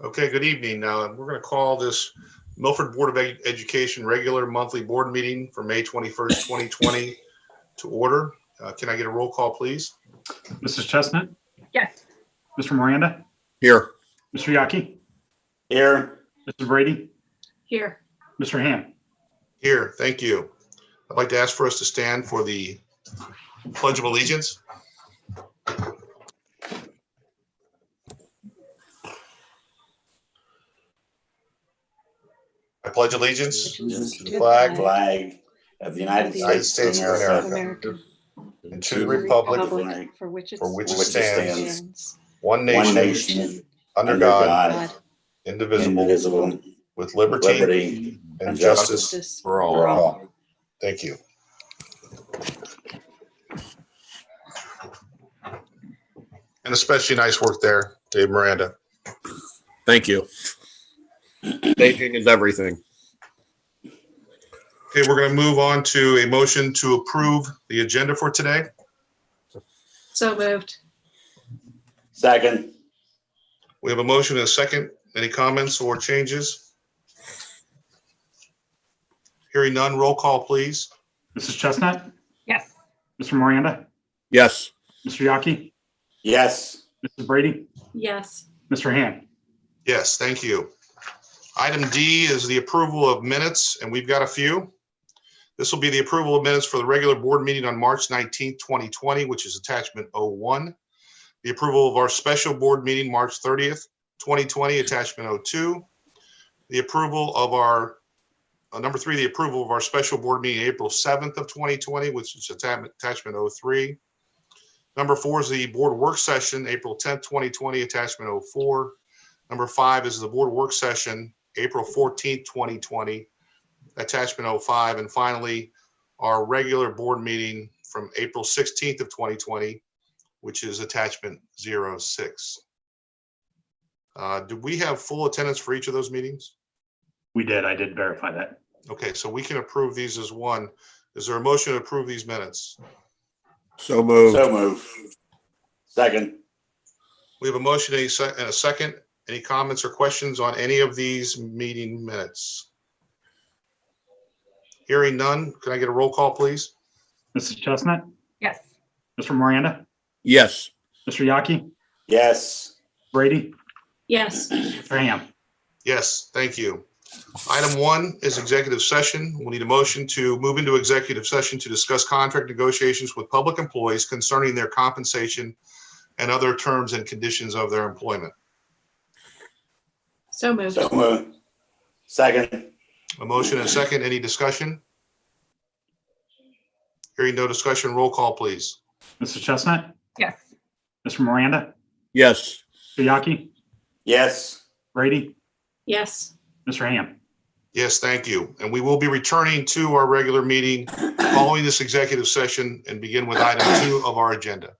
Okay, good evening. We're going to call this Milford Board of Education regular monthly board meeting for May 21st, 2020 to order. Can I get a roll call, please? Mrs. Chestnut? Yes. Mr. Miranda? Here. Mr. Hvac? Here. Mr. Brady? Here. Mr. Ham? Here, thank you. I'd like to ask for us to stand for the Pledge of Allegiance. I pledge allegiance to the flag of the United States of America and to the republic for which it for which it stands, stands, one one nation, nation, under God, God, indivisible, with liberty and justice for all. for all. Thank you. And especially nice work there, Dave Miranda. Thank you. Staging is everything. Okay, we're going to move on to a motion to approve the agenda for today. So moved. Second. We have a motion and a second. Any comments or changes? Hearing none, roll call, please. Mrs. Chestnut? Yes. Mr. Miranda? Yes. Mr. Hvac? Yes. Mrs. Brady? Yes. Mr. Ham? Yes, thank you. Item D is the approval of minutes, and we've got a few. This will be the approval of minutes for the regular board meeting on March 19th, 2020, which is attachment 01. The approval of our special board meeting, March 30th, 2020, attachment 02. The approval of our, number 3, the approval of our special board meeting, April 7th of 2020, which is attachment 03. Number 4 is the board work session, April 10th, 2020, attachment 04. Number 5 is the board work session, April 14th, 2020, attachment 05. And finally, our regular board meeting from April 16th of 2020, which is attachment 06. Do we have full attendance for each of those meetings? We did. I did verify that. Okay, so we can approve these as one. Is there a motion to approve these minutes? So moved. So moved. Second. We have a motion and a second. Any comments or questions on any of these meeting minutes? Hearing none, can I get a roll call, please? Mrs. Chestnut? Yes. Mr. Miranda? Yes. Mr. Hvac? Yes. Brady? Yes. Mr. Ham? Yes, thank you. Item 1 is executive session. We'll need a motion to move into executive session to discuss contract negotiations with public employees concerning their compensation and other terms and conditions of their employment. So moved. So moved. Second. A motion and a second. Any discussion? Hearing no discussion, roll call, please. Mrs. Chestnut? Yes. Mr. Miranda? Yes. Mr. Hvac? Yes. Brady? Yes. Mr. Ham? Yes, thank you. And we will be returning to our regular meeting following this executive session and begin with item 2 of our agenda.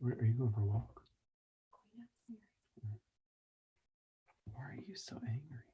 Where are you going for a walk? Why are you so angry?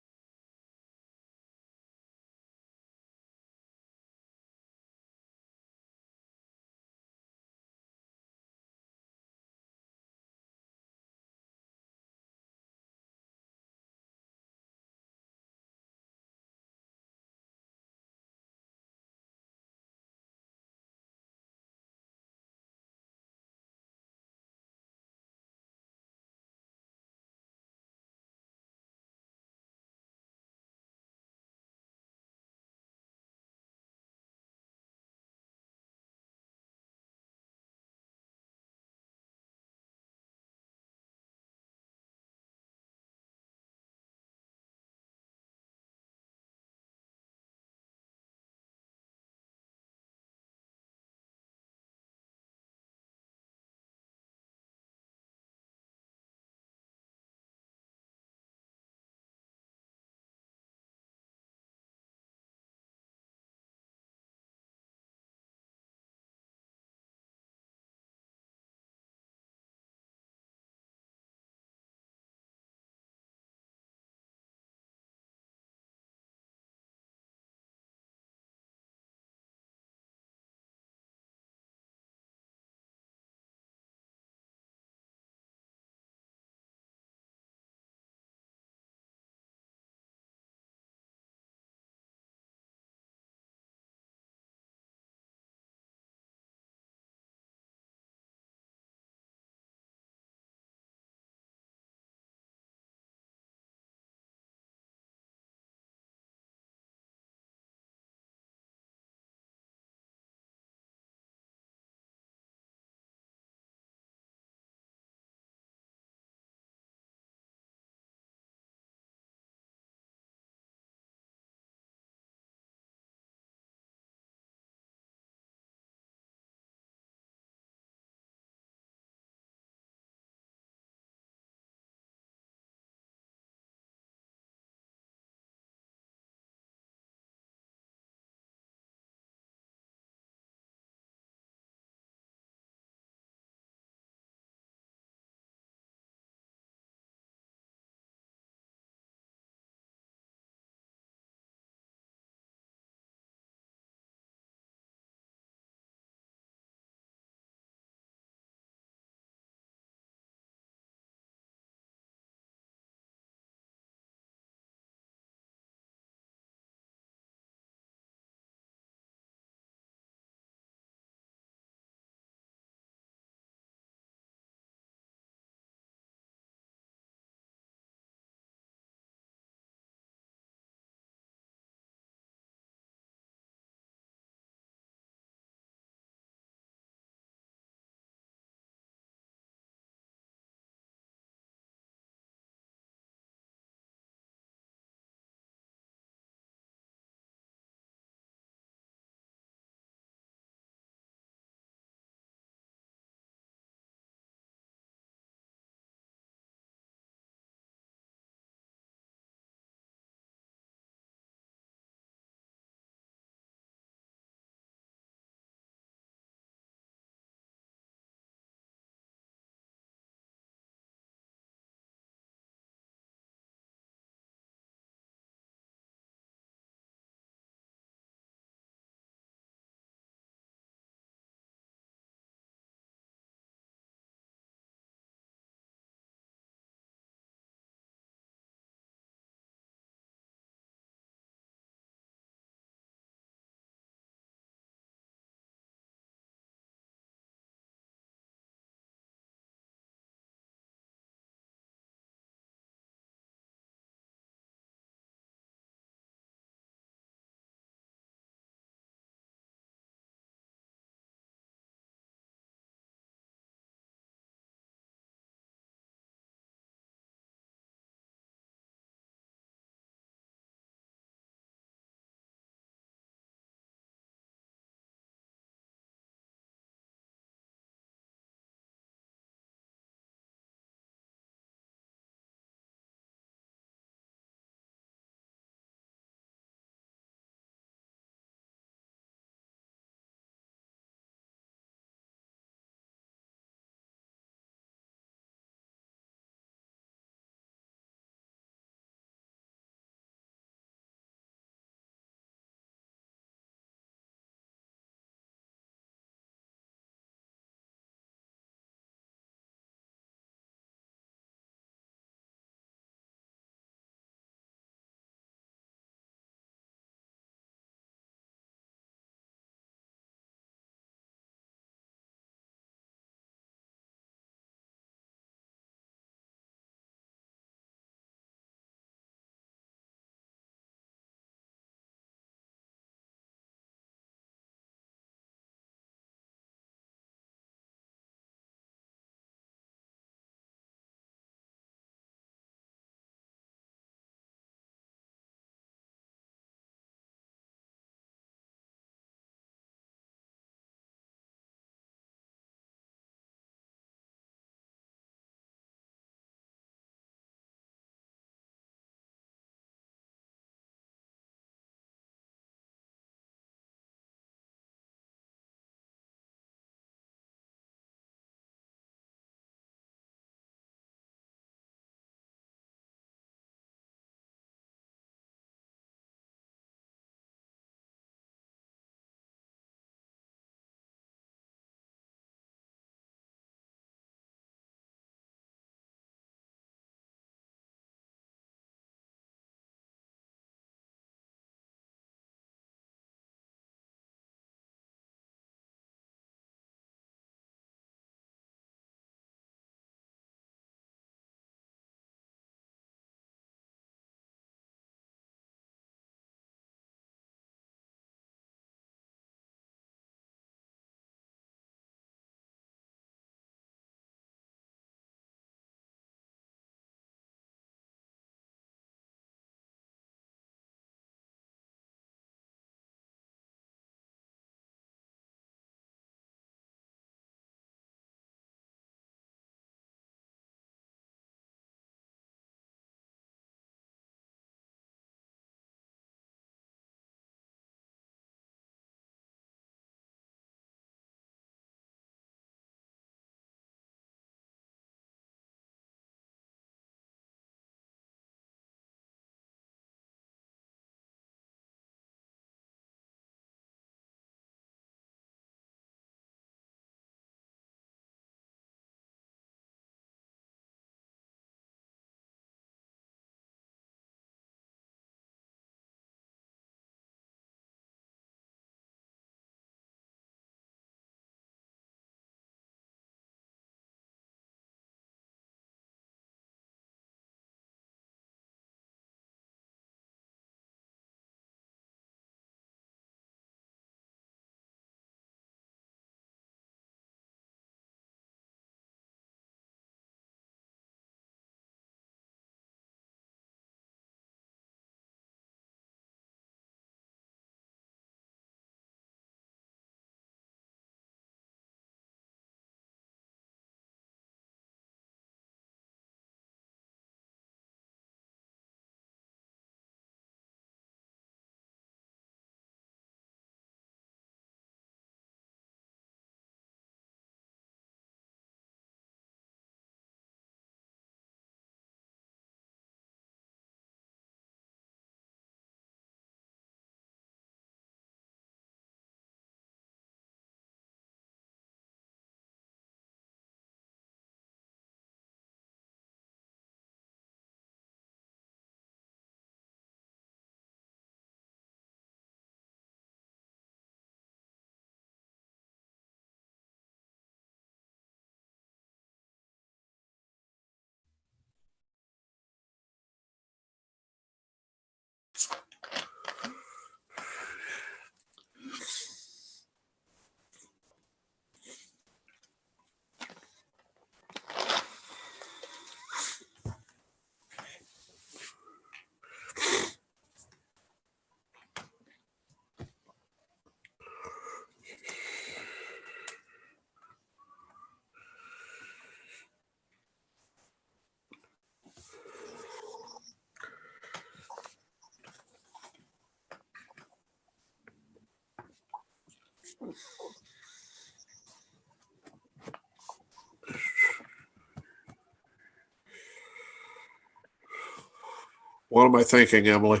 What am I thinking, Emily?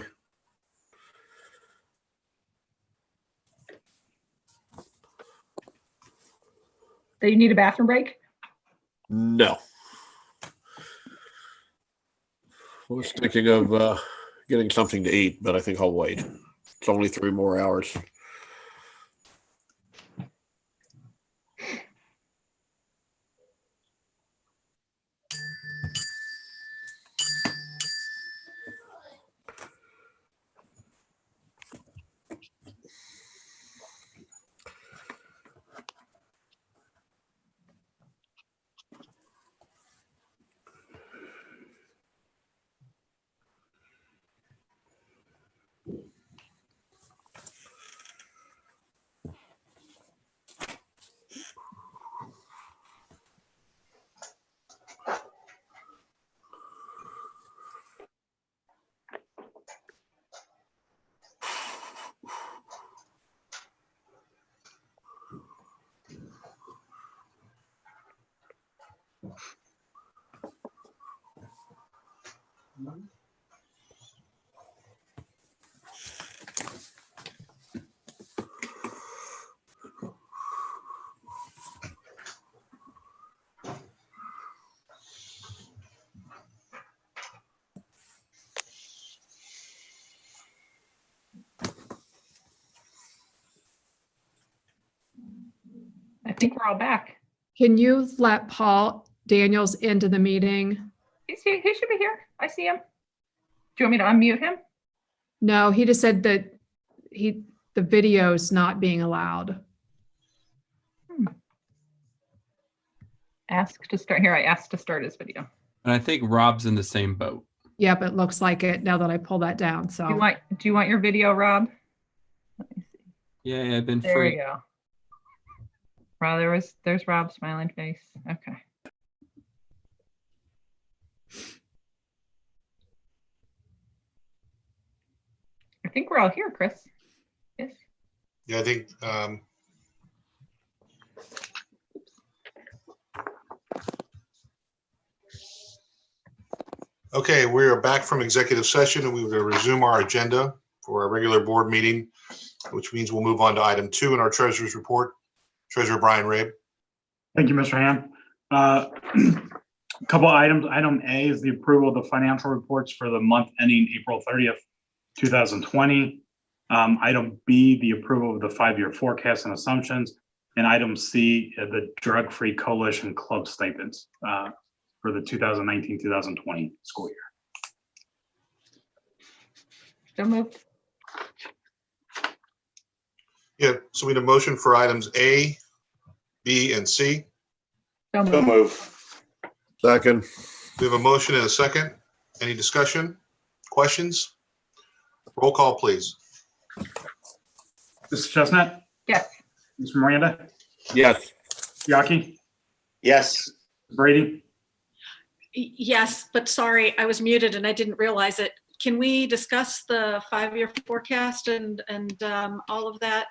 Do you need a bathroom break? No. I was thinking of getting something to eat, but I think I'll wait. It's only 3 more hours. I think we're all back. Can you let Paul Daniels into the meeting? He should be here. I see him. Do you want me to unmute him? No, he just said that the video's not being allowed. Ask to start here. I asked to start his video. And I think Rob's in the same boat. Yep, it looks like it now that I pull that down. So Do you want your video, Rob? Let me see. Yeah, I've been There free. we go. Rob, there's Rob's smiling face. Okay. I think we're all here, Chris. Yes. Yeah, I think, okay, we are back from executive session and we will resume our agenda for our regular board meeting, which means we'll move on to item 2 in our treasurer's report. Treasurer Brian Rabe. Thank you, Mr. Ham. Couple items. Item A is the approval of the financial reports for the month ending April 30th, 2020. Item B, the approval of the 5-year forecast and assumptions. And item C, the drug-free coalition club stipends for the 2019-2020 school year. So moved. Yeah, so we need a motion for items A, B, and C. So So moved. move. Second. We have a motion and a second. Any discussion? Questions? Roll call, please. Mrs. Chestnut, Yes. Mr. Miranda, Yes. Yaki, Yes. Brady. Yes, but sorry, I was muted and I didn't realize it. Can we discuss the 5-year forecast and all of that?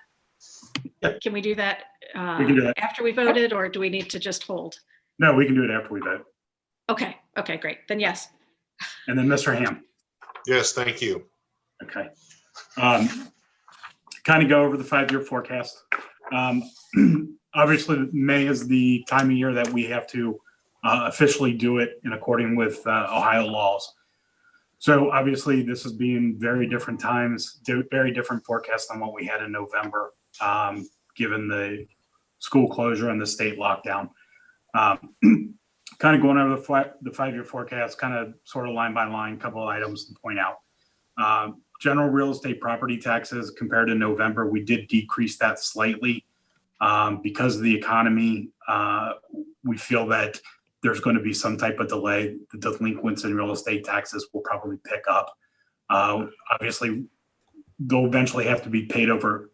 Yep. Can we do that We can do that. after we voted, or do we need to just hold? No, we can do it after we vote. Okay, great. Then yes. And then Mr. Ham. Yes, thank you. Okay. Kind of go over the 5-year forecast. Obviously, May is the time of year that we have to officially do it in according with Ohio laws. So obviously, this is being very different times, very different forecast than what we had in November, given the school closure and the state lockdown. Kind of going over the 5-year forecast, kind of sort of line by line, couple of items to point out. General real estate property taxes compared to November, we did decrease that slightly. Because of the economy, we feel that there's going to be some type of delay. The delinquents in real estate taxes will probably pick up. Obviously, they'll eventually have to be paid over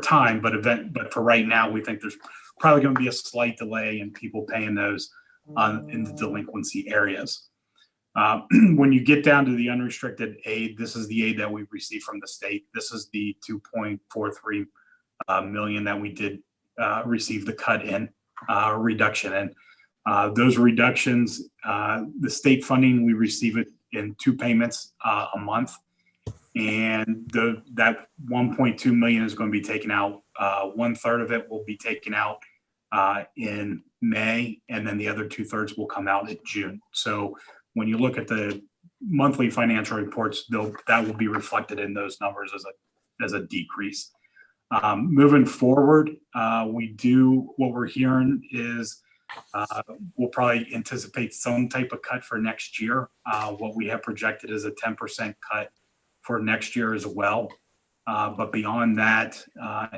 time, but for right now, we think there's probably going to be a slight delay in people paying those in the delinquency areas. When you get down to the unrestricted aid, this is the aid that we've received from the state. This is the 2.43 million that we did receive the cut in, reduction in. Those reductions, the state funding, we receive it in 2 payments a month. And that 1.2 million is going to be taken out. 1/3 of it will be taken out in May, and then the other 2/3 will come out in June. So when you look at the monthly financial reports, that will be reflected in those numbers as a decrease. Moving forward, what we're hearing is we'll probably anticipate some type of cut for next year. What we have projected is a 10% cut for next year as well. But beyond that,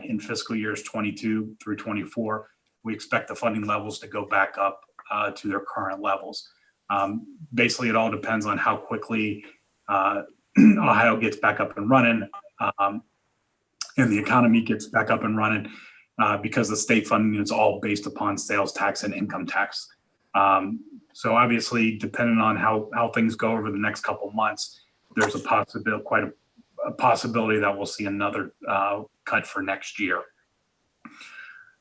in fiscal years 22 through 24, we expect the funding levels to go back up to their current levels. Basically, it all depends on how quickly Ohio gets back up and running, and the economy gets back up and running, because the state funding is all based upon sales tax and income tax. So obviously, depending on how things go over the next couple of months, there's quite a possibility that we'll see another cut for next year.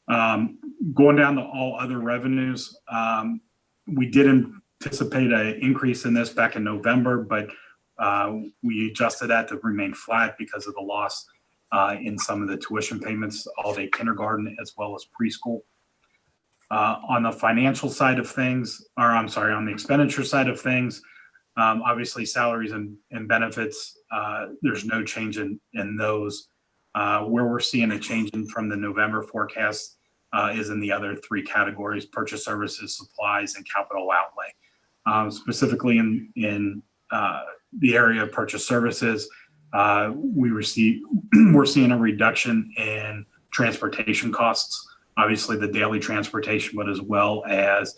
Going down to all other revenues, we did anticipate an increase in this back in November, but we adjusted that to remain flat because of the loss in some of the tuition payments, all-day kindergarten, as well as preschool. On the financial side of things, on the expenditure side of things, obviously salaries and benefits, there's no change in those. Where we're seeing a change from the November forecast is in the other 3 categories: purchase services, supplies, and capital outlay. Specifically in the area of purchase services, we're seeing a reduction in transportation costs, obviously the daily transportation, but as well as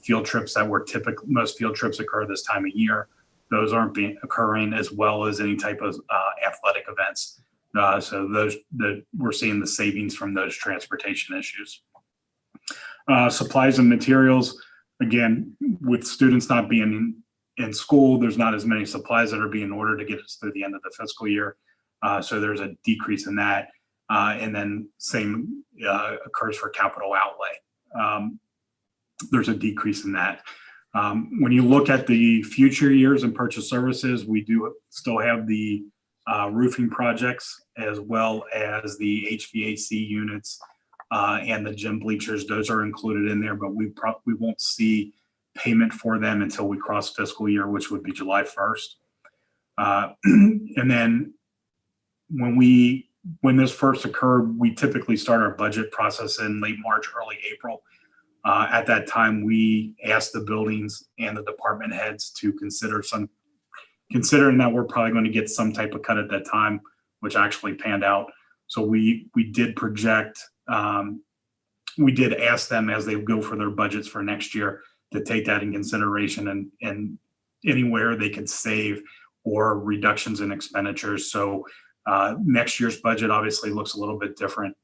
field trips that were most field trips occur this time of year. Those aren't occurring, as well as any type of athletic events. So we're seeing the savings from those transportation issues. Supplies and materials, again, with students not being in school, there's not as many supplies that are being ordered to get us through the end of the fiscal year. So there's a decrease in that. And then same occurs for capital outlay. There's a decrease in that. When you look at the future years in purchase services, we do still have the roofing projects, as well as the HVAC units and the gym bleachers. Those are included in there, but we won't see payment for them until we cross fiscal year, which would be July 1st. And then when this first occurred, we typically start our budget process in late March, early April. At that time, we asked the buildings and the department heads to considering that we're probably going to get some type of cut at that time, which actually panned out. So we did project, we did ask them as they go for their budgets for next year to take that in consideration and anywhere they could save or reductions in expenditures. So next year's budget obviously looks a little bit different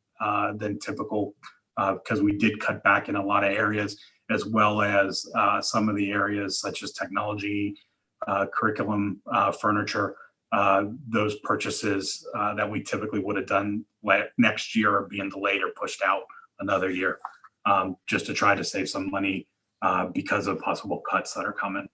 than typical, because we did cut back in a lot of areas, as well as some of the areas such as technology, curriculum, furniture. Those purchases that we typically would have done next year are being delayed or pushed out another year, just to try to save some money because of possible cuts that are coming.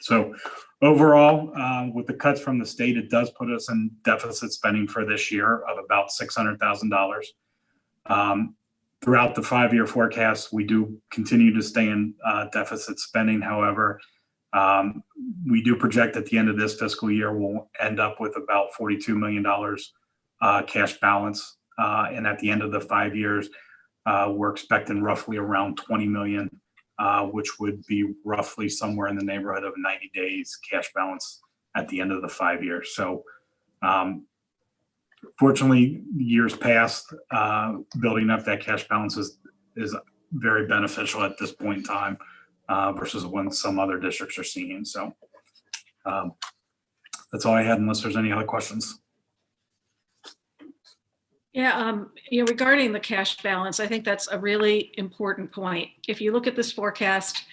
So overall, with the cuts from the state, it does put us in deficit spending for this year of about $600,000. Throughout the 5-year forecast, we do continue to stay in deficit spending. However, we do project at the end of this fiscal year, we'll end up with about $42 million cash balance. And at the end of the 5 years, we're expecting roughly around 20 million, which would be roughly somewhere in the neighborhood of 90 days cash balance at the end of the 5 years. So fortunately, years past, building up that cash balance is very beneficial at this point in time versus when some other districts are seeing. So that's all I had, unless there's any other questions. Yeah, regarding the cash balance, I think that's a really important point. If you look at this forecast,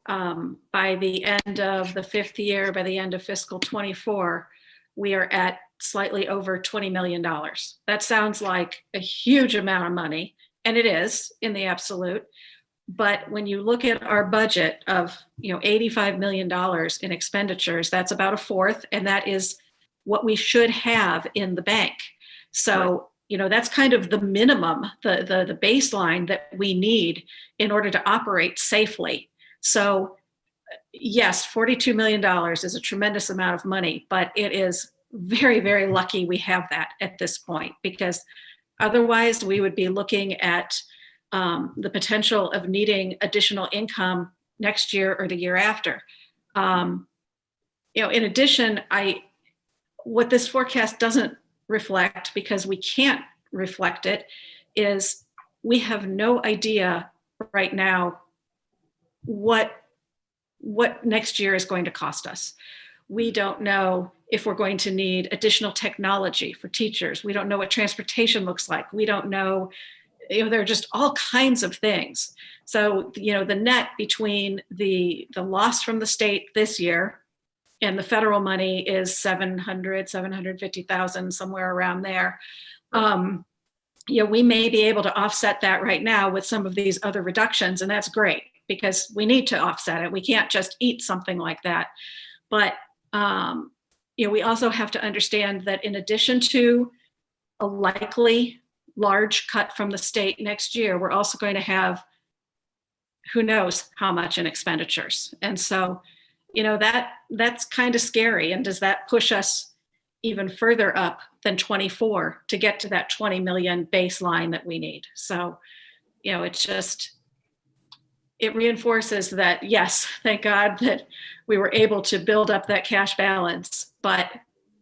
by the end of the 5th year, by the end of fiscal 24, we are at slightly over $20 million. That sounds like a huge amount of money, and it is in the absolute. But when you look at our budget of, $85 million in expenditures, that's about a fourth, and that is what we should have in the bank. So, that's kind of the minimum, the baseline that we need in order to operate safely. So yes, $42 million is a tremendous amount of money, but it is very, very lucky we have that at this point, because otherwise we would be looking at the potential of needing additional income next year or the year after. In addition, what this forecast doesn't reflect, because we can't reflect it, is we have no idea right now what next year is going to cost us. We don't know if we're going to need additional technology for teachers. We don't know what transportation looks like. We don't know, there are just all kinds of things. So, the net between the loss from the state this year and the federal money is 750,000, somewhere around there. We may be able to offset that right now with some of these other reductions, and that's great, because we need to offset it. We can't just eat something like that. But, we also have to understand that in addition to a likely large cut from the state next year, we're also going to have who knows how much in expenditures. And so, that's kind of scary. And does that push us even further up than 24 to get to that 20 million baseline that we need? So, it reinforces that, yes, thank God that we were able to build up that cash balance, but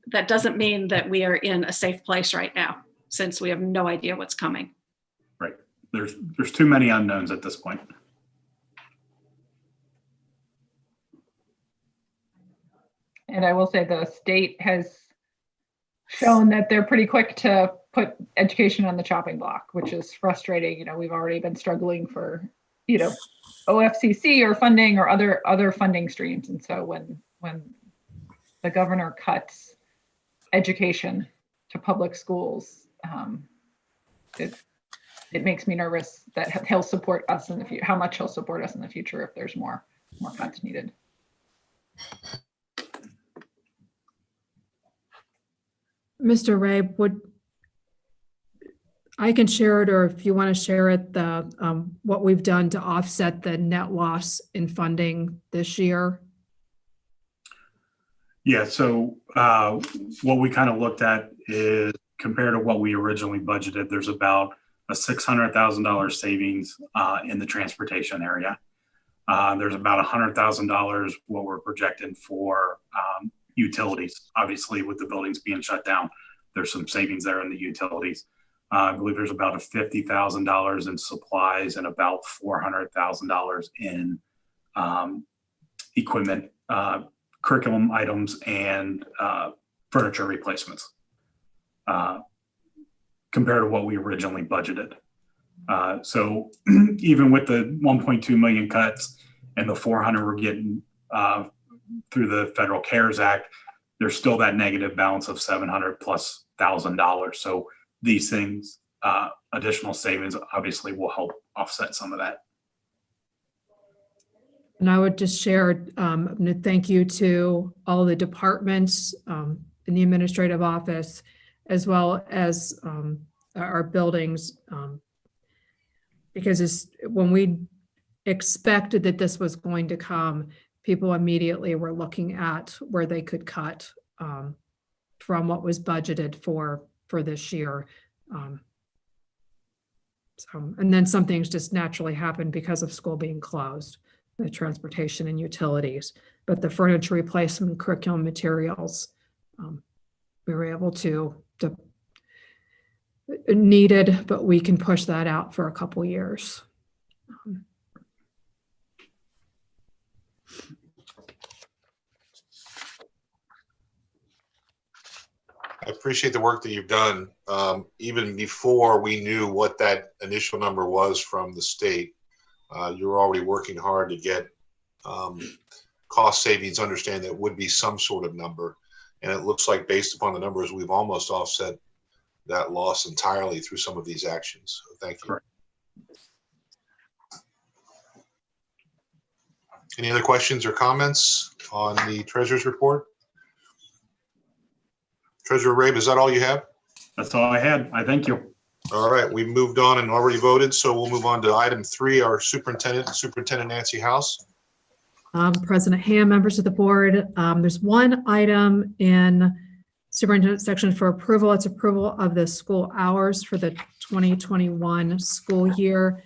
that doesn't mean that we are in a safe place right now, since we have no idea what's coming. Right. There's too many unknowns at this point. And I will say the state has shown that they're pretty quick to put education on the chopping block, which is frustrating. We've already been struggling for, OFCC or funding or other funding streams. And so when the governor cuts education to public schools, it makes me nervous that he'll support us in the future, how much he'll support us in the future if there's more cuts needed. Mr. Ray, I can share it, or if you want to share it, what we've done to offset the net loss in funding this year. Yeah, so what we kind of looked at is, compared to what we originally budgeted, there's about a $600,000 savings in the transportation area. There's about $100,000 what we're projecting for utilities. Obviously, with the buildings being shut down, there's some savings there in the utilities. I believe there's about $50,000 in supplies and about $400,000 in equipment, curriculum items, and furniture replacements, compared to what we originally budgeted. So even with the 1.2 million cuts and the 400 we're getting through the Federal CARES Act, there's still that negative balance of $700,000+. So these things, additional savings, obviously will help offset some of that. And I would just share, thank you to all the departments in the administrative office, as well as our buildings, because when we expected that this was going to come, people immediately were looking at where they could cut from what was budgeted for this year. And then some things just naturally happened because of school being closed. the transportation and utilities. But the furniture replacement, curriculum materials, we were able to needed, but we can push that out for a couple years. I appreciate the work that you've done. Even before we knew what that initial number was from the state, you were already working hard to get cost savings, understand that would be some sort of number. And it looks like based upon the numbers, we've almost offset that loss entirely through some of these actions. So thank you. Correct. Any other questions or comments on the treasurer's report? Treasurer Rabe, is that all you have? That's all I had. I thank you. All right, we've moved on and already voted, so we'll move on to item 3, our Superintendent Nancy House. President Ham, members of the board, there's one item in superintendent section for approval. It's approval of the school hours for the 2021 school year.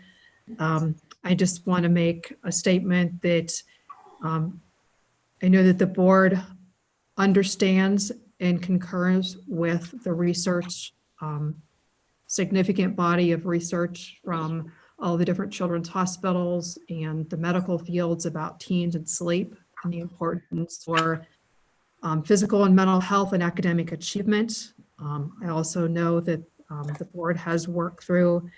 I just want to make a statement that I know that the board understands and concurs with the research, significant body of research from all the different children's hospitals and the medical fields about teens and sleep and the importance for physical and mental health and academic achievement. I also know that the board has worked through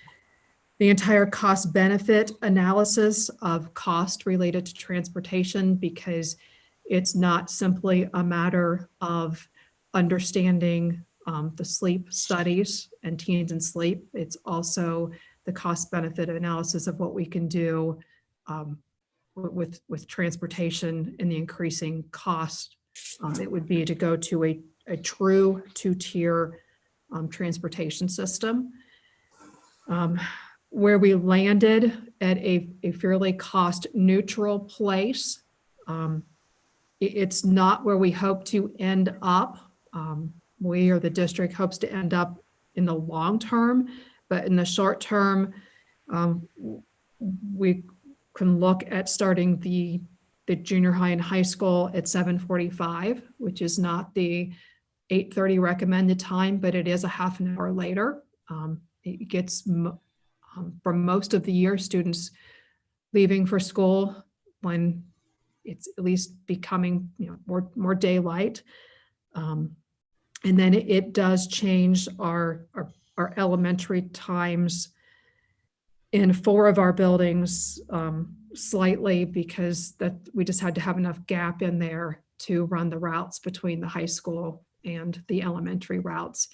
the entire cost benefit analysis of cost related to transportation, because it's not simply a matter of understanding the sleep studies and teens and sleep. It's also the cost benefit analysis of what we can do with transportation and the increasing cost. It would be to go to a true two-tier transportation system. Where we landed at a fairly cost neutral place. It's not where we hope to end up. We or the district hopes to end up in the long term, but in the short term, we can look at starting the junior high and high school at 7:45, which is not the 8:30 recommended time, but it is a half an hour later. It gets, for most of the year, students leaving for school when it's at least becoming, more daylight. And then it does change our elementary times in 4 of our buildings slightly, because that we just had to have enough gap in there to run the routes between the high school and the elementary routes.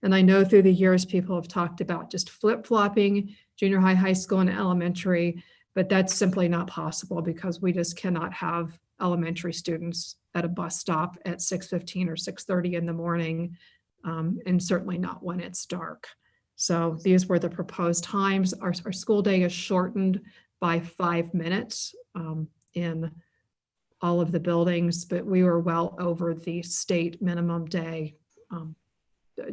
And I know through the years, people have talked about just flip-flopping junior high, high school, and elementary, but that's simply not possible because we just cannot have elementary students at a bus stop at 6:15 or 6:30 in the morning, and certainly not when it's dark. So these were the proposed times. Our school day is shortened by 5 minutes in all of the buildings, but we were well over the state minimum day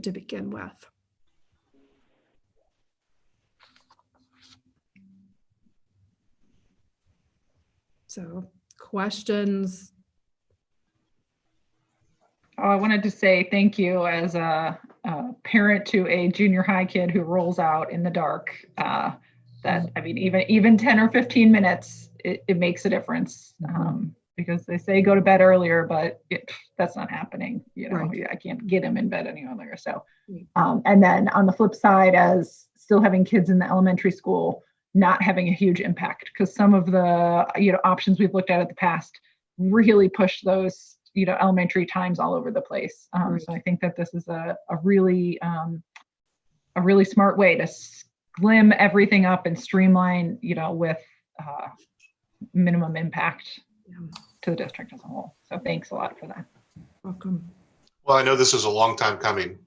to begin with. So questions? Oh, I wanted to say thank you as a parent to a junior high kid who rolls out in the dark. That, I mean, even 10 or 15 minutes, it makes a difference. Because they say go to bed earlier, but that's not happening. Right. I can't get him in bed any earlier. So, and then on the flip side, as still having kids in the elementary school, not having a huge impact, because some of the options we've looked at the past really push those elementary times all over the place. Right. So I think that this is a really smart way to slim everything up and streamline, with minimum impact to the district as a whole. So thanks a lot for that. Welcome. Well, I know this is a long time coming.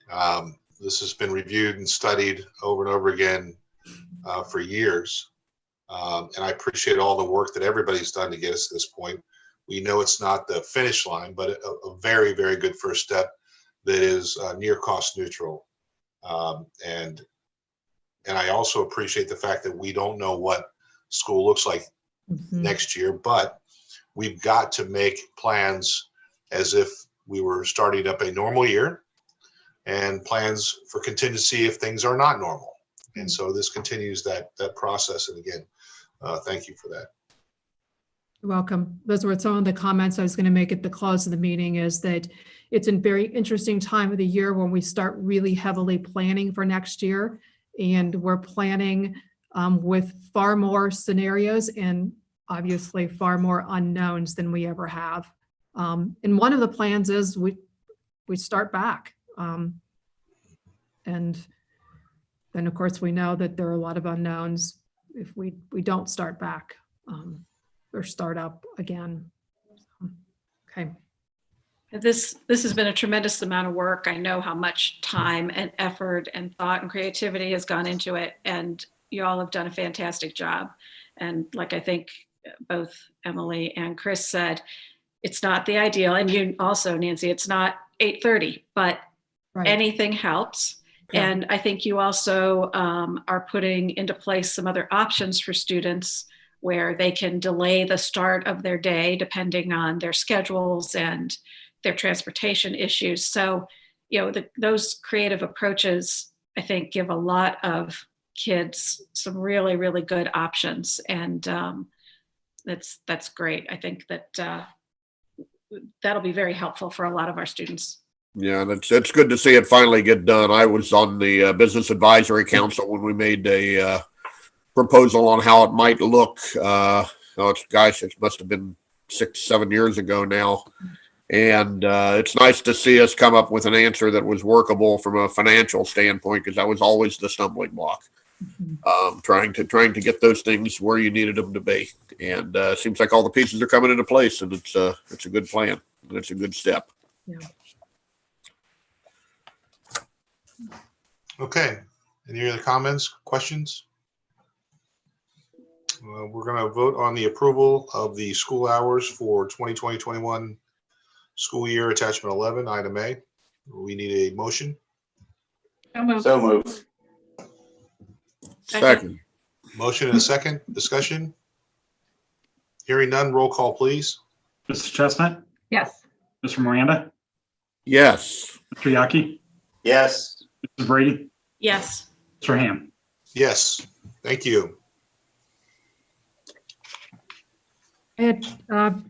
This has been reviewed and studied over and over again for years. And I appreciate all the work that everybody's done to get us to this point. We know it's not the finish line, but a very, very good first step that is near cost neutral. And I also appreciate the fact that we don't know what school looks like Mhm. next year, but we've got to make plans as if we were starting up a normal year and plans for contingency if things are not normal. And so this continues that process. And again, thank you for that. You're welcome. Those were some of the comments I was going to make at the close of the meeting, is that it's a very interesting time of the year when we start really heavily planning for next year. And we're planning with far more scenarios and obviously far more unknowns than we ever have. And one of the plans is we start back. And then of course we know that there are a lot of unknowns if we don't start back or start up again. Okay. This has been a tremendous amount of work. I know how much time and effort and thought and creativity has gone into it, and you all have done a fantastic job. And like I think both Emily and Chris said, it's not the ideal, and you also, Nancy, it's not 8:30, but Right. anything helps. Yeah. And I think you also are putting into place some other options for students where they can delay the start of their day depending on their schedules and their transportation issues. So, you know, those creative approaches, I think, give a lot of kids some really, really good options. And that's great. I think that that'll be very helpful for a lot of our students. Yeah, it's good to see it finally get done. I was on the Business Advisory Council when we made a proposal on how it might look. It must have been 6-7 years ago now. And it's nice to see us come up with an answer that was workable from a financial standpoint, because that was always the stumbling block. Trying to get those things where you needed them to be. And it seems like all the pieces are coming into place, and it's a good plan. And it's a good step. Yeah. Okay. Any other comments, questions? We're going to vote on the approval of the school hours for 2020-21 school year, attachment 11, item A. We need a motion. So moved. Second. Motion and a second. Discussion. Hearing none, roll call, please. Mrs. Chestnut, Yes. Mr. Miranda, Yes. Mr. Yaki, Yes. Mrs. Brady, Yes. Mr. Ham. Yes, thank you. I had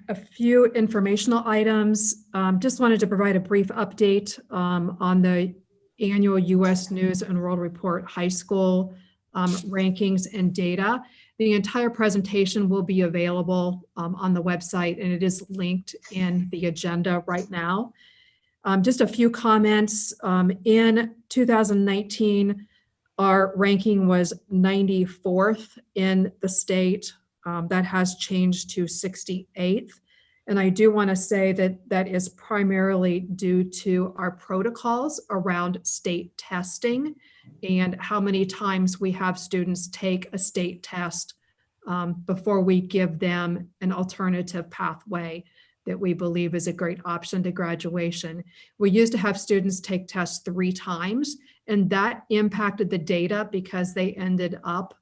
a few informational items. Just wanted to provide a brief update on the annual U.S. News and World Report high school rankings and data. The entire presentation will be available on the website, and it is linked in the agenda right now. Just a few comments. In 2019, our ranking was 94th in the state. That has changed to 68th. And I do want to say that that is primarily due to our protocols around state testing and how many times we have students take a state test before we give them an alternative pathway that we believe is a great option to graduation. We used to have students take tests 3 times, and that impacted the data because they ended up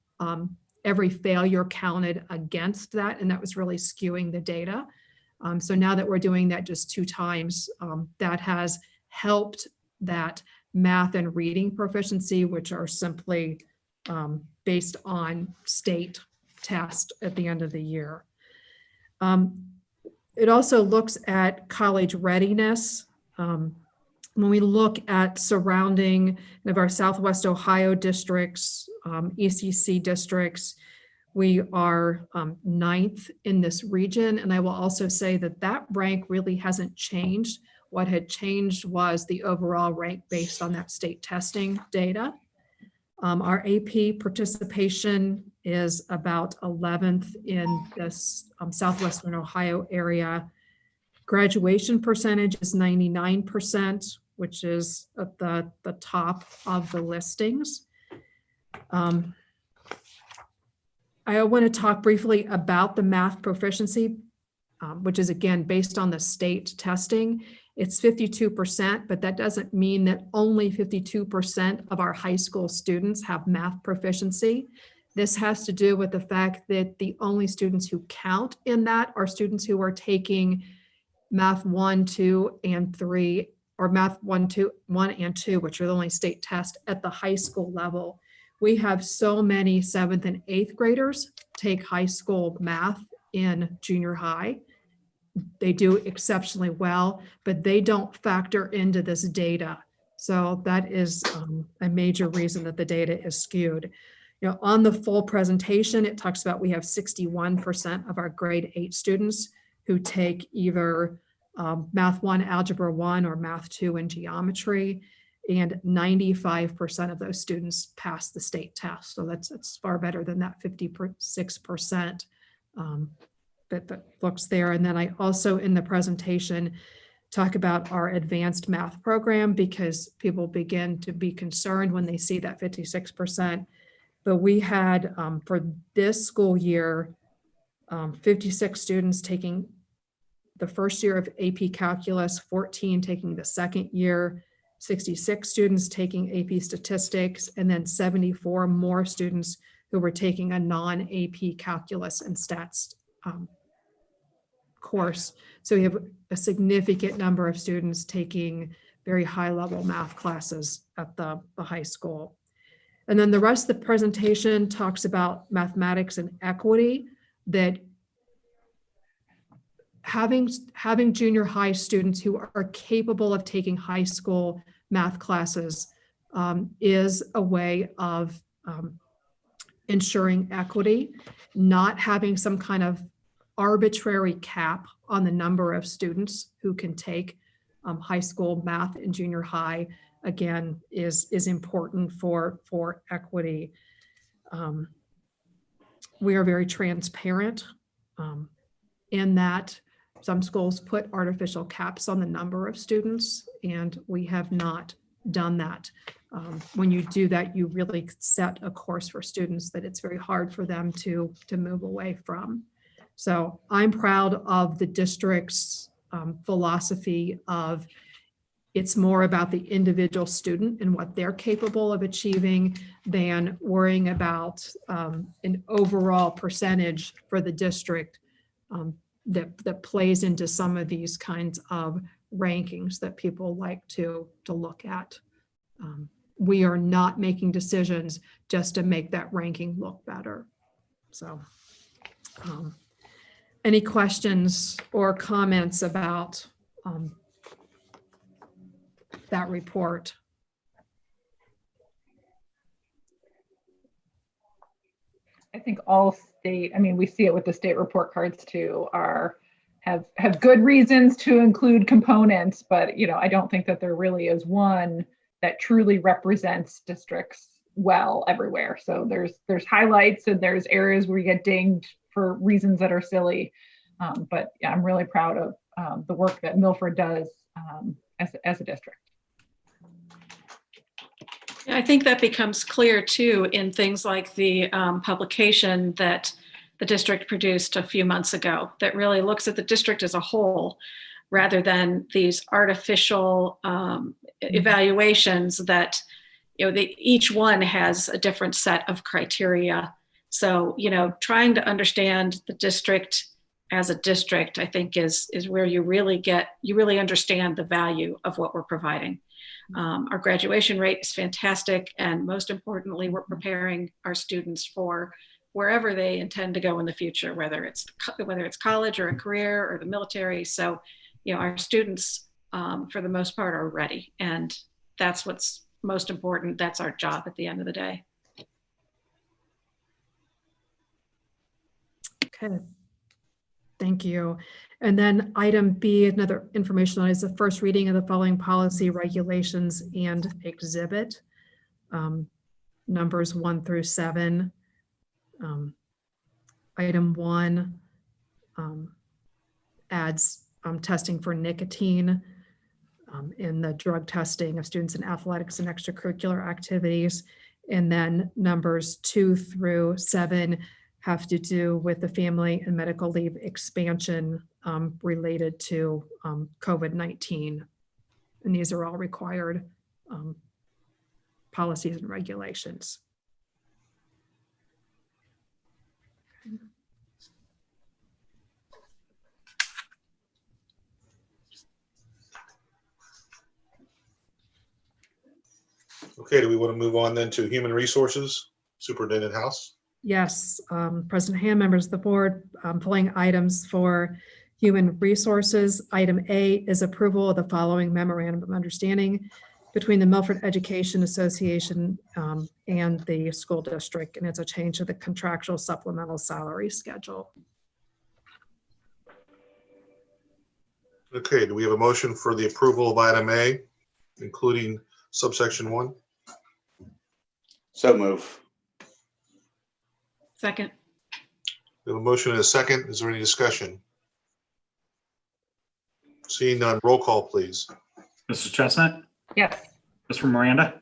every failure counted against that, and that was really skewing the data. So now that we're doing that just 2 times, that has helped that math and reading proficiency, which are simply based on state test at the end of the year. It also looks at college readiness. When we look at surrounding of our Southwest Ohio districts, ECC districts, we are 9th in this region. And I will also say that that rank really hasn't changed. What had changed was the overall rank based on that state testing data. Our AP participation is about 11th in this Southwestern Ohio area. Graduation percentage is 99%, which is at the top of the listings. I want to talk briefly about the math proficiency, which is again based on the state testing. It's 52%, but that doesn't mean that only 52% of our high school students have math proficiency. This has to do with the fact that the only students who count in that are students who are taking Math 1, 2, and 3, or Math 1, and 2, which are the only state test at the high school level. We have so many 7th and 8th graders take high school math in junior high. They do exceptionally well, but they don't factor into this data. So that is a major reason that the data is skewed. You know, on the full presentation, it talks about we have 61% of our grade 8 students who take either Math 1, Algebra 1, or Math 2 in geometry, and 95% of those students pass the state test. So that's far better than that 56% that looks there. And then I also in the presentation talk about our advanced math program, because people begin to be concerned when they see that 56%. But we had for this school year, 56 students taking the first year of AP Calculus, 14 taking the second year, 66 students taking AP Statistics, and then 74 more students who were taking a non-AP Calculus and Stats course. So we have a significant number of students taking very high-level math classes at the high school. And then the rest of the presentation talks about mathematics and equity, that having junior high students who are capable of taking high school math classes is a way of ensuring equity, not having some kind of arbitrary cap on the number of students who can take high school math in junior high, again, is important for equity. We are very transparent in that some schools put artificial caps on the number of students, and we have not done that. When you do that, you really set a course for students that it's very hard for them to move away from. So I'm proud of the district's philosophy of it's more about the individual student and what they're capable of achieving than worrying about an overall percentage for the district that plays into some of these kinds of rankings that people like to look at. We are not making decisions just to make that ranking look better. So any questions or comments about that report? I think all state, I mean, we see it with the state report cards too, have good reasons to include components, but I don't think that there really is one that truly represents districts well everywhere. So there's highlights and there's areas where you get dinged for reasons that are silly. But yeah, I'm really proud of the work that Milford does as a district. I think that becomes clear too in things like the publication that the district produced a few months ago that really looks at the district as a whole rather than these artificial evaluations that, each one has a different set of criteria. So, trying to understand the district as a district, I think is where you really understand the value of what we're providing. Our graduation rate is fantastic. And most importantly, we're preparing our students for wherever they intend to go in the future, whether it's college or a career or the military. So, our students, for the most part, are ready. And that's what's most important. That's our job at the end of the day. Okay. Thank you. And then item B, another informational is the first reading of the following policy, regulations, and exhibit, numbers 1 through 7. Item 1 adds testing for nicotine in the drug testing of students in athletics and extracurricular activities. And then numbers 2 through 7 have to do with the family and medical leave expansion related to COVID-19. And these are all required policies and regulations. Okay, do we want to move on then to Human Resources, Superintendent House? Yes, President Ham, members of the board, pulling items for Human Resources. Item A is approval of the following memorandum of understanding between the Milford Education Association and the school district, and it's a change to the contractual supplemental salary schedule. Okay, do we have a motion for the approval of item A, including subsection 1? So move. Second. We have a motion and a second. Is there any discussion? Seeing none, roll call, please. Mrs. Chestnut, Yes. Mr. Miranda,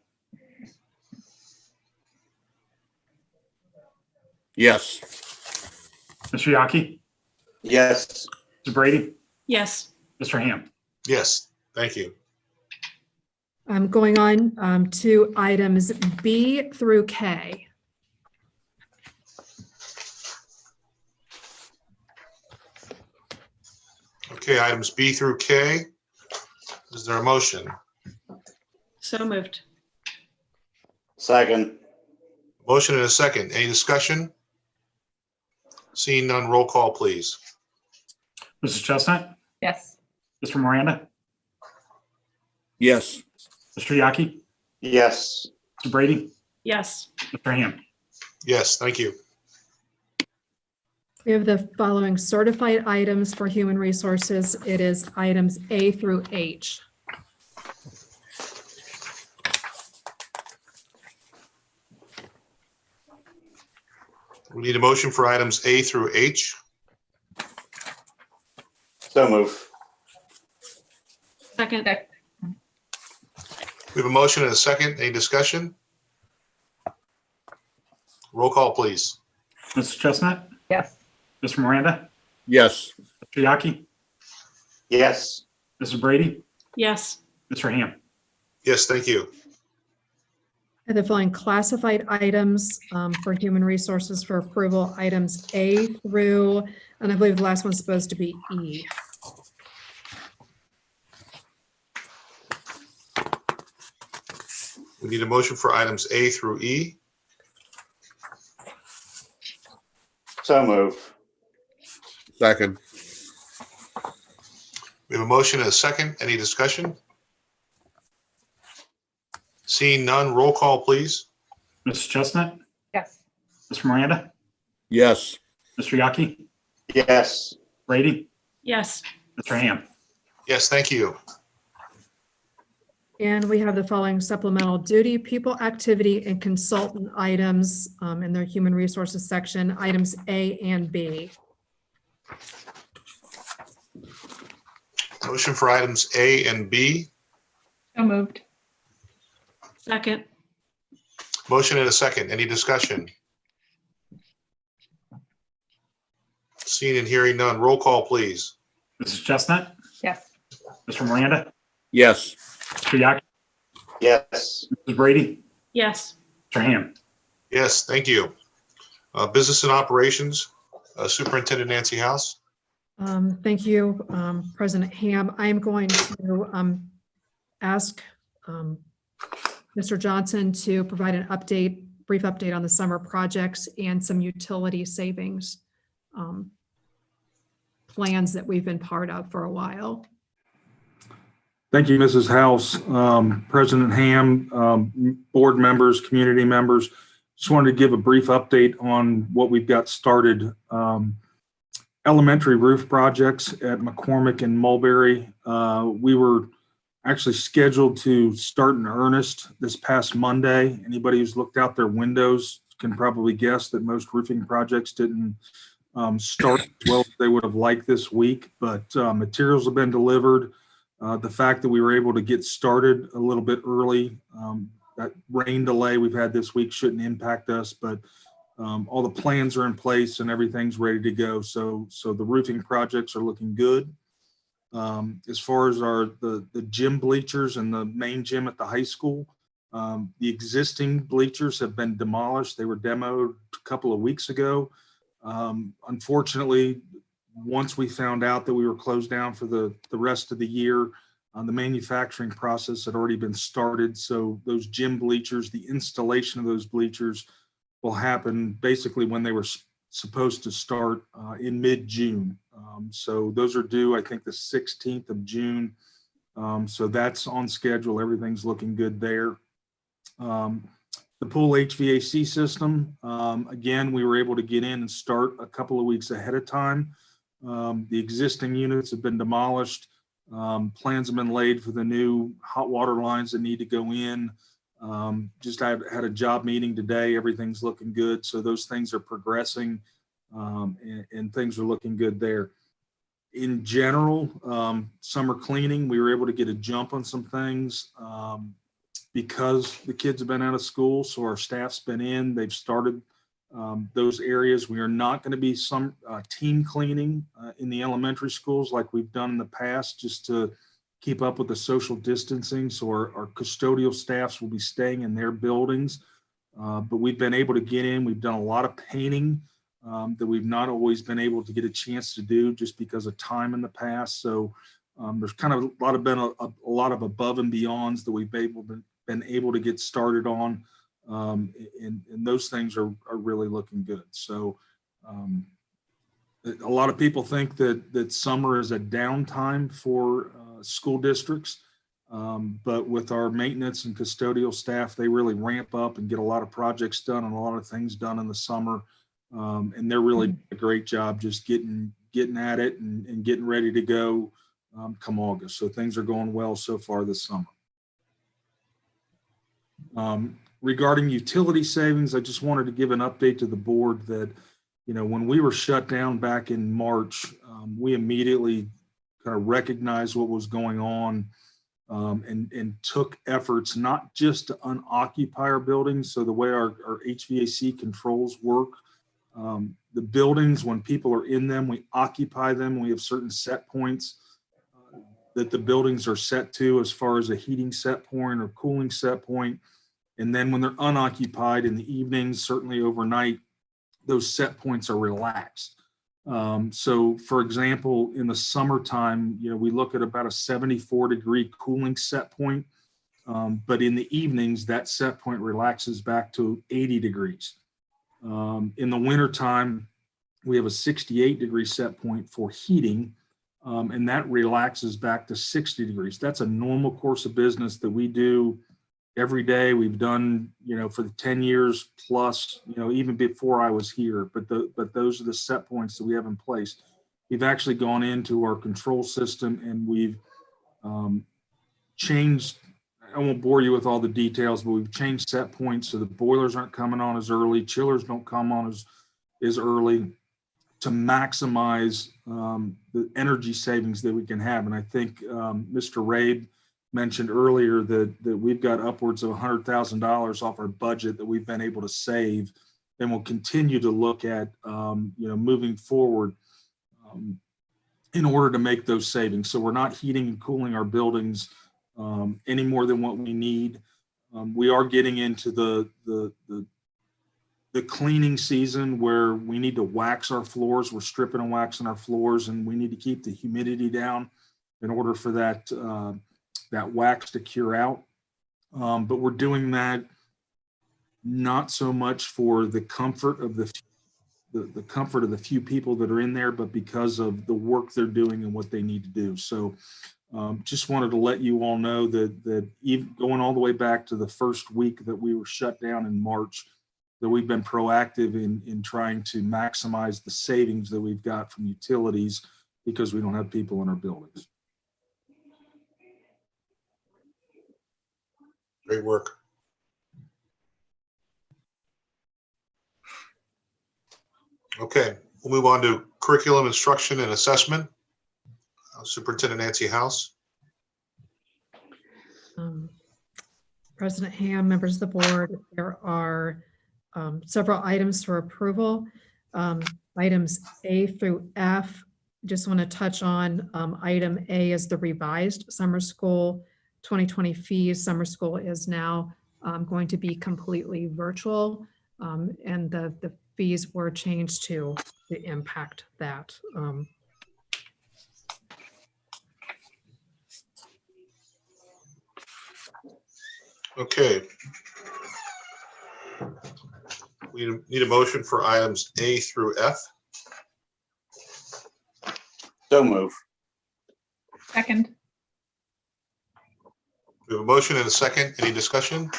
Yes. Mr. Yaki, Yes. Mrs. Brady, Yes. Mr. Ham. Yes, thank you. I'm going on to items B through K. Okay, items B through K. Is there a motion? So moved. Second. Motion and a second. Any discussion? Seeing none, roll call, please. Mrs. Chestnut, Yes. Mr. Miranda, Yes. Mr. Yaki, Yes. Mr. Brady, Yes. Mr. Ham. Yes, thank you. We have the following certified items for Human Resources. It is items A through H. We need a motion for items A through H. So move. Second. We have a motion and a second. Any discussion? Roll call, please. Mrs. Chestnut, Yes. Mr. Miranda, Yes. Mr. Yaki, Yes. Mrs. Brady, Yes. Mr. Ham. Yes, thank you. And the following classified items for Human Resources for approval, items A through, and I believe the last one's supposed to be E. We need a motion for items A through E. So move. Second. We have a motion and a second. Any discussion? Seeing none, roll call, please. Mrs. Chestnut, Yes. Mr. Miranda, Yes. Mr. Yaki, Yes. Brady, Yes. Mr. Ham. Yes, thank you. And we have the following supplemental duty, people, activity, and consultant items in their Human Resources section, items A and B. Motion for items A and B. So moved. Second. Motion and a second. Any discussion? Seeing and hearing none, roll call, please. Mrs. Chestnut, Yes. Mr. Miranda, Yes. Mr. Yaki, Yes. Mrs. Brady, Yes. Mr. Ham. Yes, thank you. Business and Operations, Superintendent Nancy House. Thank you, President Ham. I'm going to ask Mr. Johnson to provide an update, brief update on the summer projects and some utility savings plans that we've been part of for a while. Thank you, Mrs. House, President Ham, board members, community members. Just wanted to give a brief update on what we've got started. Elementary roof projects at McCormick and Mulberry. We were actually scheduled to start in earnest this past Monday. Anybody who's looked out their windows can probably guess that most roofing projects didn't start as well as they would have liked this week, but materials have been delivered. The fact that we were able to get started a little bit early, that rain delay we've had this week shouldn't impact us, but all the plans are in place and everything's ready to go. So the roofing projects are looking good. As far as the gym bleachers and the main gym at the high school, the existing bleachers have been demolished. They were demoed a couple of weeks ago. Unfortunately, once we found out that we were closed down for the rest of the year, the manufacturing process had already been started. So those gym bleachers, the installation of those bleachers will happen basically when they were supposed to start in mid-June. So those are due, I think, the 16th of June. So that's on schedule. Everything's looking good there. The pool HVAC system, again, we were able to get in and start a couple of weeks ahead of time. The existing units have been demolished. Plans have been laid for the new hot water lines that need to go in. Just had a job meeting today. Everything's looking good. So those things are progressing, and things are looking good there. In general, summer cleaning, we were able to get a jump on some things because the kids have been out of school. So our staff's been in. They've started those areas. We are not going to be some team cleaning in the elementary schools like we've done in the past, just to keep up with the social distancing. So our custodial staffs will be staying in their buildings, but we've been able to get in. We've done a lot of painting that we've not always been able to get a chance to do just because of time in the past. So there's kind of a lot of above and beyonds that we've been able to get started on. And those things are really looking good. So a lot of people think that summer is a downtime for school districts, but with our maintenance and custodial staff, they really ramp up and get a lot of projects done and a lot of things done in the summer. And they're really doing a great job just getting at it and getting ready to go come August. So things are going well so far this summer. Regarding utility savings, I just wanted to give an update to the board that, when we were shut down back in March, we immediately kind of recognized what was going on and took efforts not just to unoccupy our buildings. So the way our HVAC controls work, the buildings, when people are in them, we occupy them. We have certain set points that the buildings are set to as far as a heating set point or cooling set point. And then when they're unoccupied in the evenings, certainly overnight, those set points are relaxed. So for example, in the summertime, we look at about a 74-degree cooling set point. But in the evenings, that set point relaxes back to 80 degrees. In the wintertime, we have a 68-degree set point for heating, and that relaxes back to 60 degrees. That's a normal course of business that we do every day. We've done, for the 10 years plus, even before I was here, but those are the set points that we have in place. We've actually gone into our control system and we've changed, I won't bore you with all the details, but we've changed set points so the boilers aren't coming on as early, chillers don't come on as early, to maximize the energy savings that we can have. And I think Mr. Rabe mentioned earlier that we've got upwards of $100,000 off our budget that we've been able to save, and we'll continue to look at moving forward in order to make those savings. So we're not heating and cooling our buildings any more than what we need. We are getting into the cleaning season where we need to wax our floors. We're stripping and waxing our floors, and we need to keep the humidity down in order for that wax to cure out. But we're doing that not so much for the comfort of the comfort of the few people that are in there, but because of the work they're doing and what they need to do. So just wanted to let you all know that even going all the way back to the first week that we were shut down in March, that we've been proactive in trying to maximize the savings that we've got from utilities because we don't have people in our buildings. Great work. Okay, we'll move on to curriculum instruction and assessment. Superintendent Nancy House. President Ham, members of the board, there are several items for approval. Items A through F, just want to touch on item A is the revised summer school 2020 fees. Summer school is now going to be completely virtual, and the fees were changed to impact that. Okay. We need a motion for items A through F. So move. Second, We have a motion and a second. Any discussion?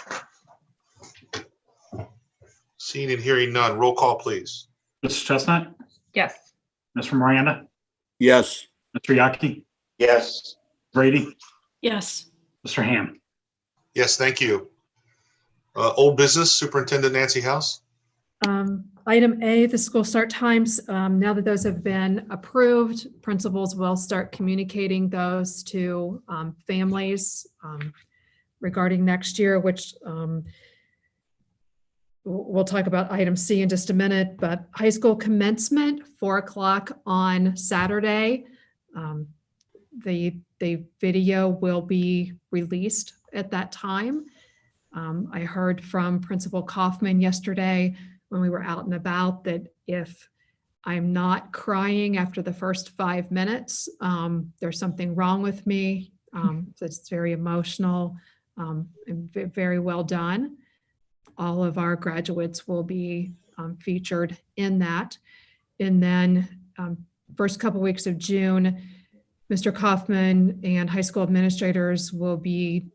Seeing and hearing none. Roll call, please. Mrs. Chestnut, yes. Mr. Miranda, Yes. Mr. Yaki, Yes. Brady, yes, Mr. Ham. Yes, thank you. Old business, Superintendent Nancy House. Item A, the school start times. Now that those have been approved, principals will start communicating those to families regarding next year, which we'll talk about item C in just a minute, but high school commencement, 4 o'clock on Saturday. The video will be released at that time. I heard from Principal Kaufman yesterday when we were out and about that if I'm not crying after the first 5 minutes, there's something wrong with me. So it's very emotional and very well done. All of our graduates will be featured in that. And then first couple weeks of June, Mr. Kaufman and high school administrators will be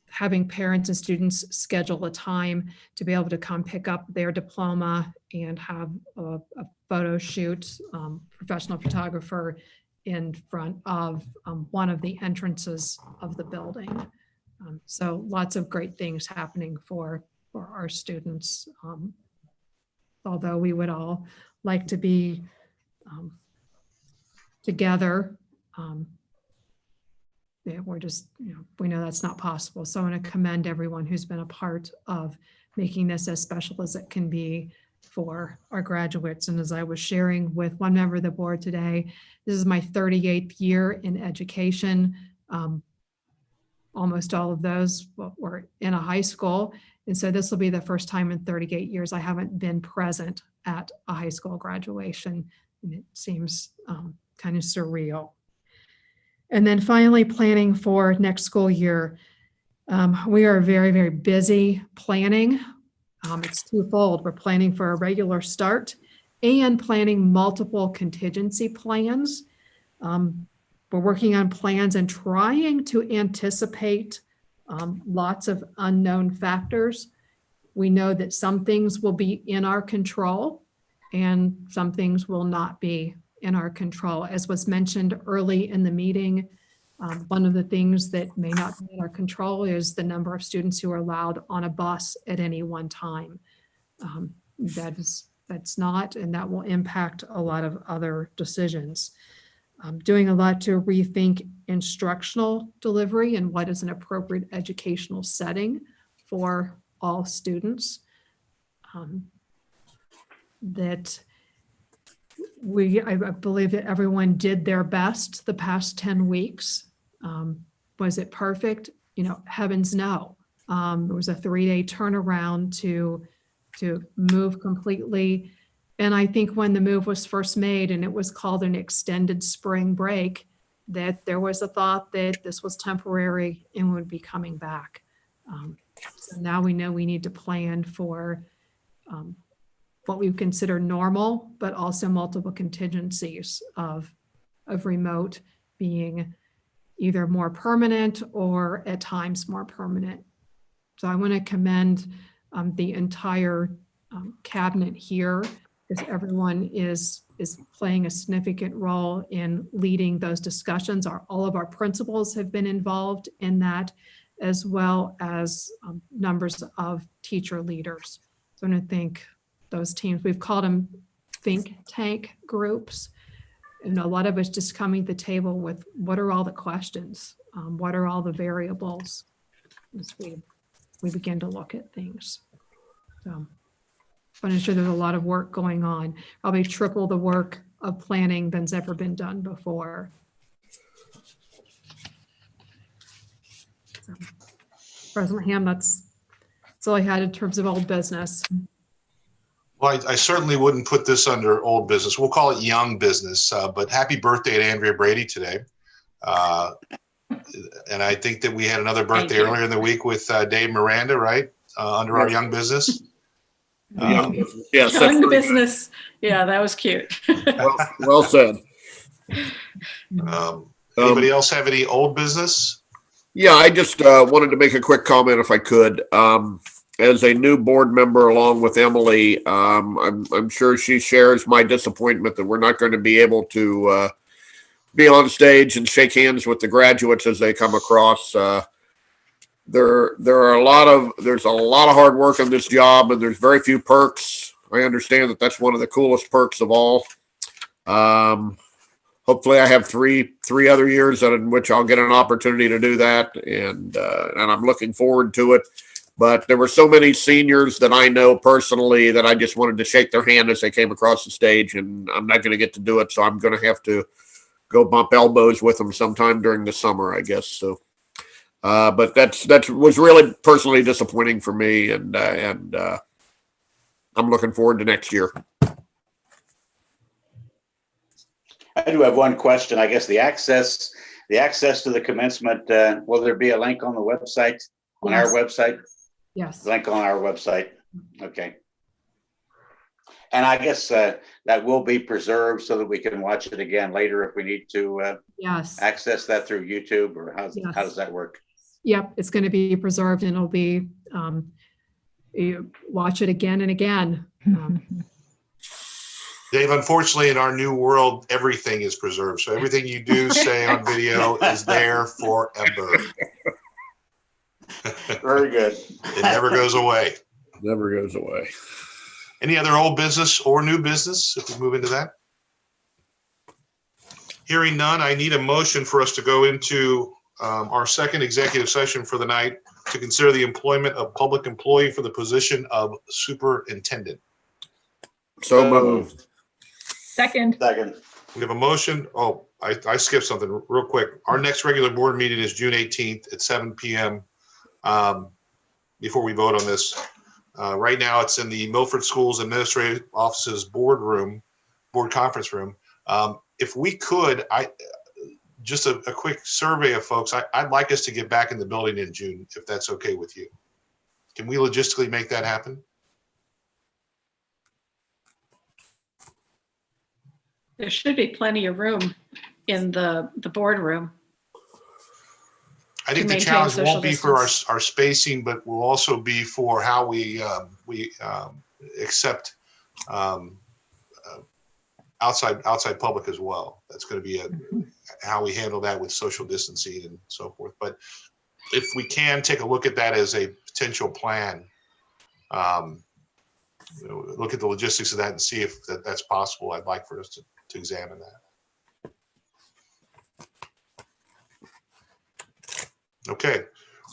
having parents and students schedule a time to be able to come pick up their diploma and have a photo shoot, professional photographer in front of one of the entrances of the building. So lots of great things happening for our students. Although we would all like to be together, yeah, we're just, we know that's not possible. So I want to commend everyone who's been a part of making this as special as it can be for our graduates. And as I was sharing with one member of the board today, this is my 38th year in education. Almost all of those were in a high school. And so this will be the first time in 38 years I haven't been present at a high school graduation. And it seems kind of surreal. And then finally, planning for next school year. We are very, very busy planning. It's twofold. We're planning for a regular start and planning multiple contingency plans. We're working on plans and trying to anticipate lots of unknown factors. We know that some things will be in our control and some things will not be in our control. As was mentioned early in the meeting, one of the things that may not be in our control is the number of students who are allowed on a bus at any one time. That's not, and that will impact a lot of other decisions. Doing a lot to rethink instructional delivery and what is an appropriate educational setting for all students. I believe that everyone did their best the past 10 weeks. Was it perfect? Heavens no. It was a 3-day turnaround to move completely. And I think when the move was first made and it was called an extended spring break, that there was a thought that this was temporary and would be coming back. So now we know we need to plan for what we consider normal, but also multiple contingencies of remote being either more permanent or at times more permanent. So I want to commend the entire cabinet here, because everyone is playing a significant role in leading those discussions. All of our principals have been involved in that, as well as numbers of teacher leaders. So I want to thank those teams. We've called them think tank groups. And a lot of us just coming to the table with what are all the questions? What are all the variables as we begin to look at things. So I'm sure there's a lot of work going on, probably triple the work of planning than's ever been done before. So, President Ham, that's all I had in terms of old business. Well, I certainly wouldn't put this under old business. We'll call it young business, but happy birthday to Andrea Brady today. And I think that we had another birthday you. earlier in the week with Dave Miranda, right? Under our young business. Yes, that's Young very business. Yeah, that was cute. well said. Anybody else have any old business? Yeah, I just wanted to make a quick comment if I could. As a new board member along with Emily, I'm sure she shares my disappointment that we're not going to be able to be on stage and shake hands with the graduates as they come across. There's a lot of hard work on this job, and there's very few perks. I understand that that's one of the coolest perks of all. Hopefully I have three other years in which I'll get an opportunity to do that, and I'm looking forward to it. But there were so many seniors that I know personally that I just wanted to shake their hand as they came across the stage, and I'm not going to get to do it, so I'm going to have to go bump elbows with them sometime during the summer, I guess. So, but that was really personally disappointing for me, and I'm looking forward to next year. I do have one question. I guess the access to the commencement, will there be a link on the website, on our website? Yes. Link on our website. Okay. And I guess that will be preserved so that we can watch it again later if we need to Yes. access that through YouTube, or how does that work? Yep, it's going to be preserved and it'll be, you watch it again and again. Dave, unfortunately, in our new world, everything is preserved. So everything you do say on video is there forever. Very good. It never goes away. Never goes away. Any other old business or new business, if we move into that? Hearing none, I need a motion for us to go into our second executive session for the night to consider the employment of public employee for the position of superintendent. So moved. Second. We have a motion. Oh, I skipped something real quick. Our next regular board meeting is June 18th at 7 p.m. Before we vote on this, right now it's in the Milford Schools Administrative Office's board conference room. If we could, just a quick survey of folks, I'd like us to get back in the building in June, if that's okay with you. Can we logistically make that happen? There should be plenty of room in the boardroom. I think to the maintain challenge social won't be for distance. our spacing, but will also be for how we accept outside public as well. That's going to be how we handle that with social distancing and so forth. But if we can take a look at that as a potential plan, look at the logistics of that and see if that's possible. I'd like for us to examine that. Okay,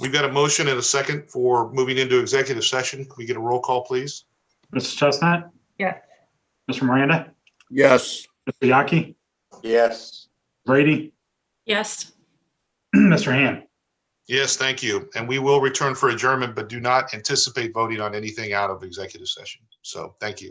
we've got a motion and a second for moving into executive session. Can we get a roll call, please? Mrs. Chestnut, Yes. Mr. Miranda, Yes. Mr. Yaki, Yes. Brady, Yes. Mr. Ham. Yes, thank you. And we will return for adjournment, but do not anticipate voting on anything out of executive session. So thank you.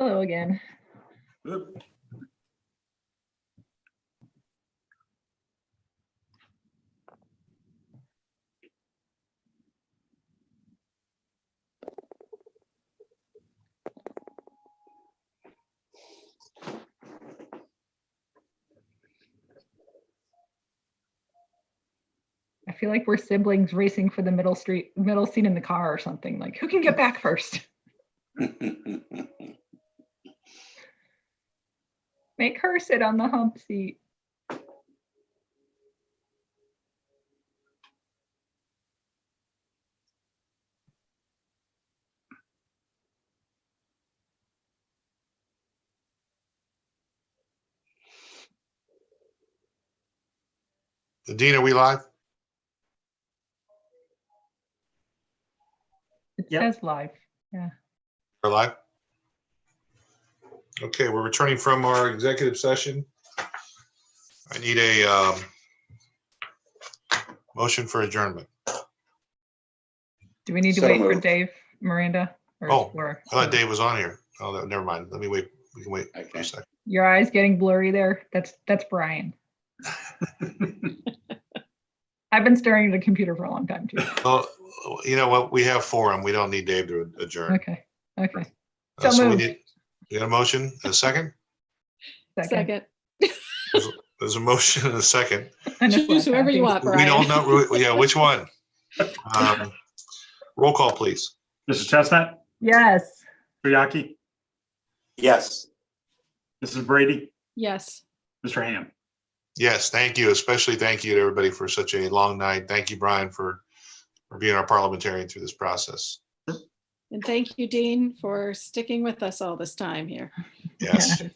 Hello again. I feel like we're siblings racing for the middle seat in the car or something. Like, who can get back first? Make her sit on the hump seat. Dean, are we live? It Yep. says live. Yeah. We're live? Okay, we're returning from our executive session. I need a motion for adjournment. Do we need to So wait for moved. Dave, Miranda? Or Oh, Laura? I thought Dave was on here. Oh, never mind. Let me wait. We can wait for Okay. a second. Your eyes getting blurry there? That's Brian. I've been staring at a computer for a long time too. Well, you know what? We have forum. We don't need Dave to adjourn. Okay. Okay. So So we moved. need, we got a motion, and a second? Second. There's a motion and a second. And it's Choose not whoever you happy. want, We don't Brian. know, yeah, which one? Roll call, please. Mrs. Chestnut, Yes. Hvac, Yes. Mrs. Brady, Yes. Mr. Ham. Yes, thank you. Especially thank you to everybody for such a long night. Thank you, Brian, for being our parliamentarian through this process. And thank you, Dean, for sticking with us all this time here. Yes. Yes.